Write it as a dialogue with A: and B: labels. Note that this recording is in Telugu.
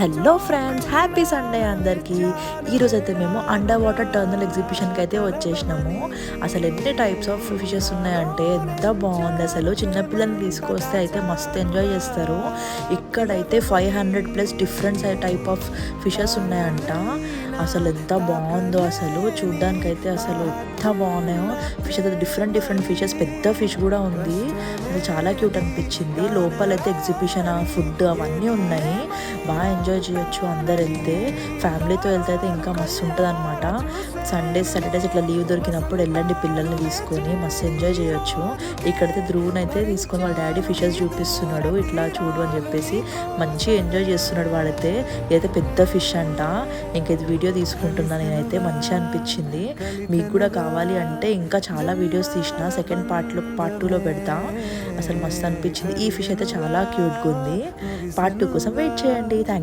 A: హలో ఫ్రెండ్స్, హ్యాపీ సండే అందరికీ. ఈరోజైతే మేము అండర్ వాటర్ టర్నల్ ఎగ్జిబిషన్కి అయితే వచ్చేసినాము. అసలు ఎన్ని టైప్స్ ఆఫ్ ఫిషెస్ ఉన్నాయంటే ఎంత బాగుంది. అసలు చిన్నపిల్లల్ని తీసుకొస్తే అయితే మస్తు ఎంజాయ్ చేస్తారు. ఇక్కడైతే 500+ డిఫరెంట్ టైప్ ఆఫ్ ఫిషెస్ ఉన్నాయంట. అసలు ఎంత బాగుందో, అసలు చూడ్డానికైతే అసలు ఎంత బాగున్నాయో. ఫిష్ అయితే డిఫరెంట్ ఫిషెస్, పెద్ద ఫిష్ కూడా ఉంది. అది చాలా క్యూట్ అనిపించింది. లోపలైతే ఎగ్జిబిషన్, ఫుడ్ అవన్నీ ఉన్నాయి. బాగా ఎంజాయ్ చేయొచ్చు అందరు వెళ్తే. ఫ్యామిలీతో వెళ్తే అయితే ఇంకా మస్తు ఉంటుంది అనమాట. సాటర్డేస్ ఇట్లా లీవ్ దొరికినప్పుడు వెళ్ళండి పిల్లల్ని తీసుకొని, మస్తు ఎంజాయ్ చేయొచ్చు. ఇక్కడైతే ధ్రువుని అయితే తీసుకొని వాళ్ళ డాడీ ఫిషెస్ చూపిస్తున్నాడు, ఇట్లా చూడు అని చెప్పేసి. మంచిగా ఎంజాయ్ చేస్తున్నాడు వాడైతే. ఇదైతే పెద్ద ఫిష్ అంట. ఇంక ఇది వీడియో తీసుకుంటున్నా నేనైతే. మంచిగా అనిపించింది. మీకు కూడా కావాలి అంటే ఇంకా చాలా వీడియోస్ తీసిన, సెకండ్ పార్ట్ 2లో పెడతా. అసలు మస్తు అనిపించింది. ఈ ఫిష్ అయితే చాలా క్యూట్గా ఉంది. పార్ట్ 2 కోసం వెయిట్ చేయండి. థ్యాంక్స్.